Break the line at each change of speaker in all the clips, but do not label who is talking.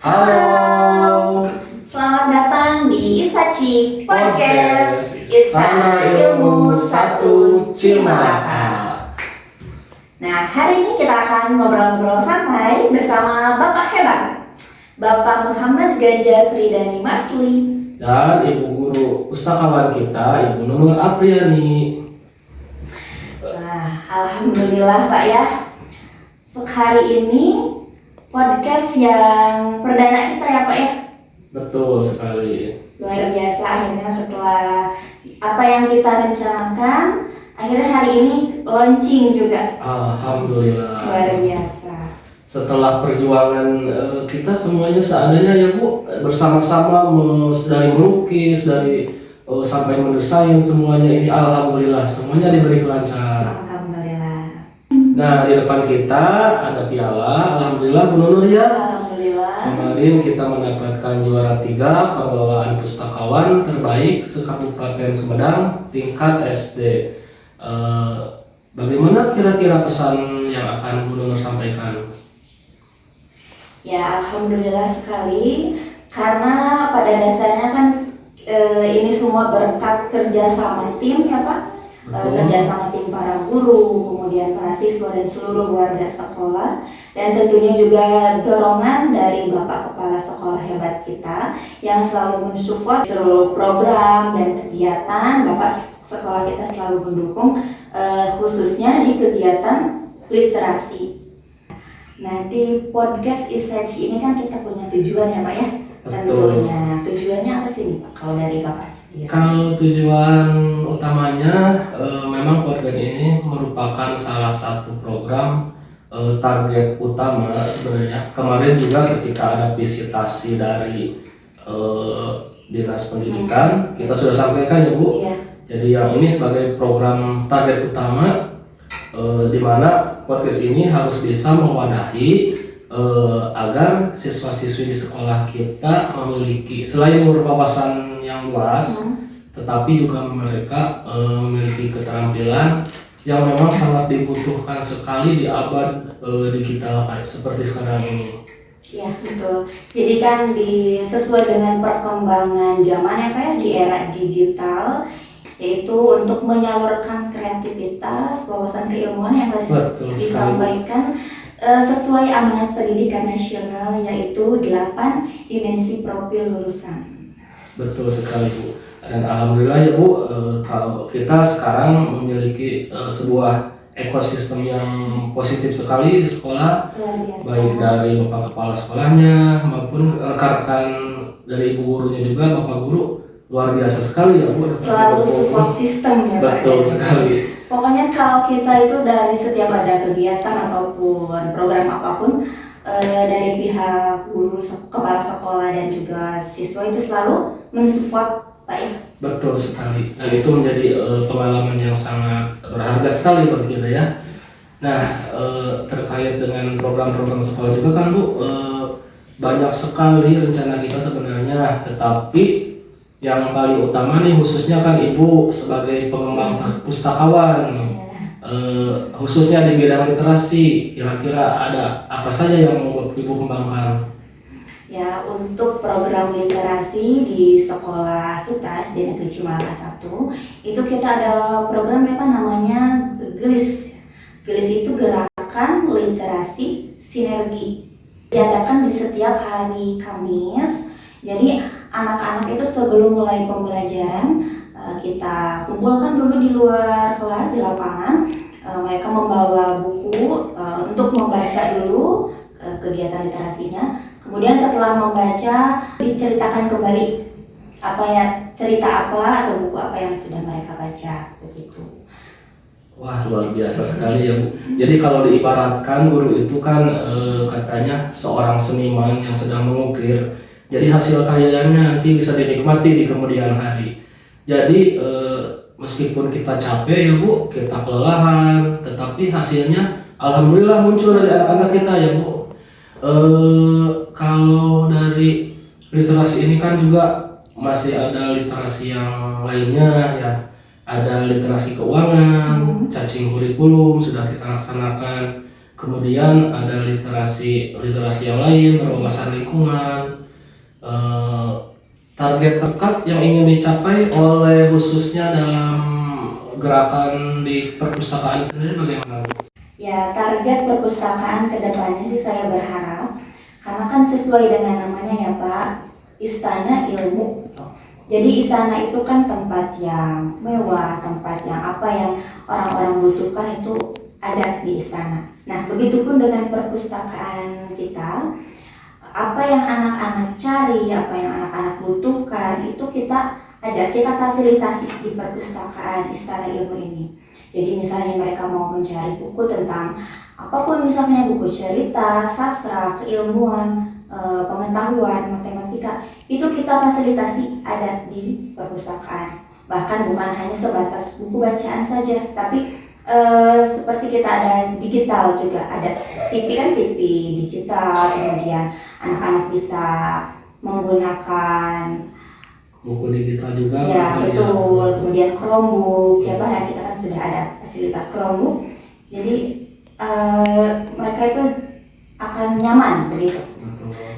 Halo,
Selamat datang di Isaci Podcast
Istana Ilmu 1 Cimahi.
Nah, hari ini kita akan ngobrol-ngobrol santai bersama Bapak hebat, Bapak Muhammad Ganjar Pridani Masli
Dan Ibu Guru Pustakawan kita, Ibu Nunung Apriani.
Nah, alhamdulillah Pak ya. Hari ini podcast yang perdana kita ya Pak ya.
Betul sekali.
Luar biasa, akhirnya setelah apa yang kita rencanakan, akhirnya hari ini launching juga.
Alhamdulillah.
Luar biasa.
Setelah perjuangan kita semuanya seadanya ya Bu, bersama-sama dari melukis, dari sampai mendesain semuanya ini alhamdulillah semuanya diberi kelancaran.
Alhamdulillah.
Nah, di depan kita ada piala, alhamdulillah Bu Nunur ya.
Alhamdulillah.
Kemarin kita mendapatkan juara 3 pengelolaan pustakawan terbaik se-Kabupaten Sumedang tingkat SD. Bagaimana kira-kira pesan yang akan Bu Nunur sampaikan?
Ya, alhamdulillah sekali karena pada dasarnya kan ini semua berkat kerja sama tim ya Pak. Kerja sama tim para guru, kemudian para siswa dan seluruh warga sekolah, dan tentunya juga dorongan dari Bapak Kepala Sekolah hebat kita yang selalu mensupport seluruh program dan kegiatan. Bapak sekolah kita selalu mendukung khususnya di kegiatan literasi. Nah, di podcast Isaci ini kan kita punya tujuan ya Pak ya. Tentunya tujuannya apa sih nih Pak kalau dari Bapak sendiri?
Kalau tujuan utamanya memang podcast ini merupakan salah satu program target utama sebenarnya. Kemarin juga ketika ada visitasi dari Dinas Pendidikan kita sudah sampaikan ya Bu.
Iya.
Jadi yang ini sebagai program target utama di mana podcast ini harus bisa mewadahi agar siswa-siswi di sekolah kita memiliki selain berwawasan yang luas, tetapi juga mereka memiliki keterampilan yang memang sangat dibutuhkan sekali di abad digital seperti sekarang ini.
Ya betul. Jadi kan sesuai dengan perkembangan zaman ya Pak ya, di era digital, yaitu untuk menyalurkan kreativitas, wawasan keilmuan yang tadi disampaikan sesuai amanat pendidikan nasional, yaitu 8 dimensi profil lulusan.
Betul sekali Bu. Dan alhamdulillah ya Bu, kalau kita sekarang memiliki sebuah ekosistem yang positif sekali di sekolah, baik dari Bapak Kepala sekolahnya maupun rekan-rekan dari Ibu gurunya juga, Bapak Guru luar biasa sekali ya Bu.
Selalu support sistem ya Pak.
Betul sekali.
Pokoknya kalau kita itu dari setiap ada kegiatan ataupun program apapun, dari pihak guru, kepala sekolah dan juga siswa itu selalu mensupport Pak ya.
Betul sekali. Dan itu menjadi pengalaman yang sangat berharga sekali bagi kita ya. Nah, terkait dengan program-program sekolah juga kan Bu, banyak sekali rencana kita sebenarnya, tetapi yang paling utama nih khususnya kan Ibu sebagai pengembang pustakawan, khususnya di bidang literasi, kira-kira ada apa saja yang mau Ibu kembangkan?
Ya, untuk program literasi di sekolah kita SD Negeri Cimahi 1 itu kita ada program apa namanya GELIS. GELIS itu Gerakan Literasi Sinergi, diadakan di setiap hari Kamis. Jadi anak-anak itu sebelum mulai pembelajaran kita kumpulkan dulu di luar kelas di lapangan. Mereka membawa buku untuk membaca dulu kegiatan literasinya. Kemudian setelah membaca diceritakan kembali cerita apa atau buku apa yang sudah mereka baca begitu.
Wah, luar biasa sekali ya Bu. Jadi kalau diibaratkan guru itu kan katanya seorang seniman yang sedang mengukir. Jadi hasil karyanya nanti bisa dinikmati di kemudian hari. Jadi meskipun kita capek ya Bu, kita kelelahan, tetapi hasilnya alhamdulillah muncul dari anak-anak kita ya Bu. Kalau dari literasi ini kan juga masih ada literasi yang lainnya ya. Ada literasi keuangan, cacing kurikulum sudah kita laksanakan. Kemudian ada literasi yang lain, berwawasan lingkungan. Target terdekat yang ingin dicapai oleh khususnya dalam gerakan di perpustakaan sendiri bagaimana, Bu?
Ya, target perpustakaan ke depannya sih saya berharap, karena kan sesuai dengan namanya ya Pak, Istana Ilmu. Jadi istana itu kan tempat yang mewah, tempat yang apa yang orang-orang butuhkan itu ada di istana. Nah, begitupun dengan perpustakaan kita, apa yang anak-anak cari, apa yang anak-anak butuhkan itu kita fasilitasi di perpustakaan Istana Ilmu ini. Jadi misalnya mereka mau mencari buku tentang apapun, misalnya buku cerita, sastra, keilmuan, pengetahuan, matematika, itu kita fasilitasi ada di perpustakaan. Bahkan bukan hanya sebatas buku bacaan saja, tapi seperti kita ada digital juga, ada TV digital, kemudian anak-anak bisa menggunakan
Buku digital juga.
ya betul, kemudian Chromebook ya Pak, ya, kita kan sudah ada fasilitas Chromebook, jadi mereka itu akan nyaman begitu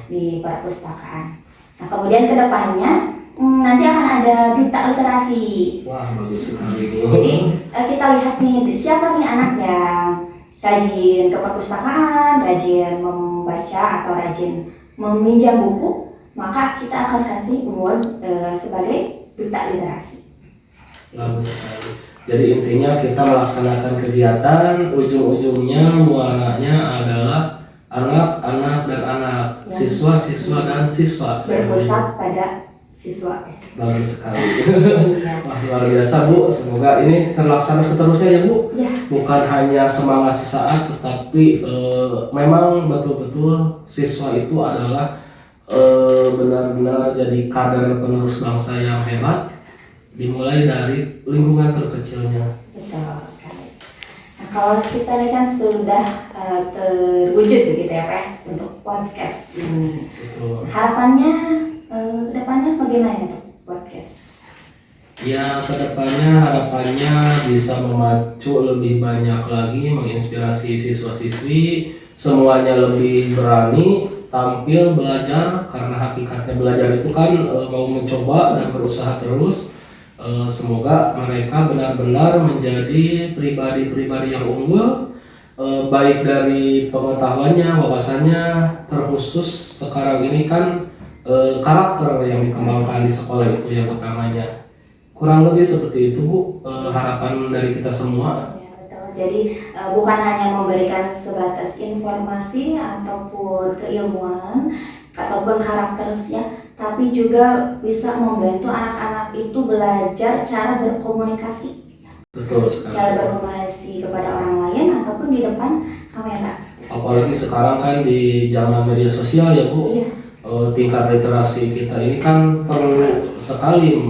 di perpustakaan. Nah, kemudian kedepannya nanti akan ada duta literasi.
Wah, bagus sekali.
Jadi kita lihat nih siapa nih anak yang rajin ke perpustakaan, rajin membaca atau rajin meminjam buku, maka kita akan kasih award sebagai duta literasi.
Bagus sekali. Jadi intinya kita melaksanakan kegiatan, ujung-ujungnya muaranya adalah anak-anak dan anak,
Ya.
siswa-siswa dan siswa.
Berpusat pada siswa.
Bagus sekali.
Iya.
Wah, luar biasa Bu, semoga ini terlaksana seterusnya ya Bu.
Ya.
Bukan hanya semangat sesaat, tetapi memang betul-betul siswa itu adalah benar-benar jadi kader penerus bangsa yang hebat, dimulai dari lingkungan terkecilnya.
Betul sekali. Nah, kalau kita ini kan sudah terwujud begitu ya Pak untuk podcast ini.
Betul.
Harapannya kedepannya bagaimana untuk podcast?
Ya, kedepannya harapannya bisa memacu lebih banyak lagi, menginspirasi siswa-siswi, semuanya lebih berani tampil belajar, karena hakikatnya belajar itu kan mau mencoba dan berusaha terus. Semoga mereka benar-benar menjadi pribadi-pribadi yang unggul, baik dari pengetahuannya, wawasannya, terkhusus sekarang ini kan karakter yang dikembangkan di sekolah itu yang utamanya. Kurang lebih seperti itu Bu, harapan dari kita semua.
Ya, betul. Jadi bukan hanya memberikan sebatas informasi ataupun keilmuan ataupun karakter ya, tapi juga bisa membantu anak-anak itu belajar cara berkomunikasi.
Betul sekali.
Cara berkomunikasi kepada orang lain ataupun di depan kamera.
Apalagi sekarang kan di zaman media sosial ya Bu,
Iya.
Tingkat literasi kita ini kan perlu sekali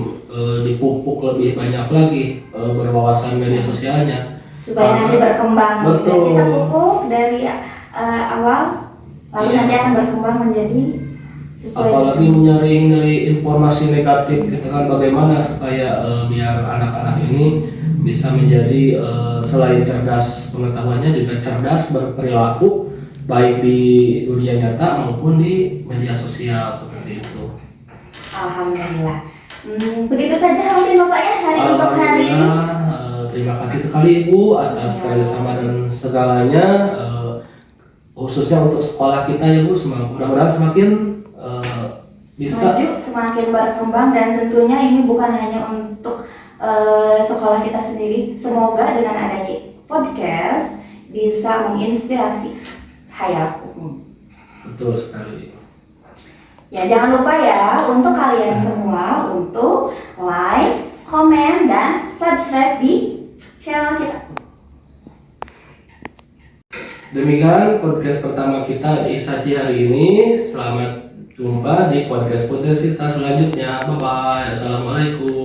dipupuk lebih banyak lagi berwawasan media sosialnya.
Supaya nanti berkembang.
Betul.
Dan kita pupuk dari awal, lalu
Iya.
nanti akan berkembang menjadi sesuai.
Apalagi menyaring dari informasi negatif, kita kan bagaimana supaya biar anak-anak ini bisa menjadi selain cerdas pengetahuannya juga cerdas berperilaku, baik di dunia nyata maupun di media sosial seperti itu.
Alhamdulillah. Begitu saja mungkin Bapak ya untuk hari ini.
Alhamdulillah, terima kasih sekali Ibu atas
Ya.
kerjasama dan segalanya, khususnya untuk sekolah kita ya Bu. Mudah-mudahan semakin bisa.
Maju, semakin berkembang, dan tentunya ini bukan hanya untuk sekolah kita sendiri. Semoga dengan adanya podcast bisa menginspirasi hayat umum.
Betul sekali.
Ya, jangan lupa ya untuk kalian semua untuk like, komen, dan subscribe di channel kita.
Demikian podcast pertama kita di Saci hari ini. Selamat jumpa di podcast kita selanjutnya. Bye bye. Assalamualaikum.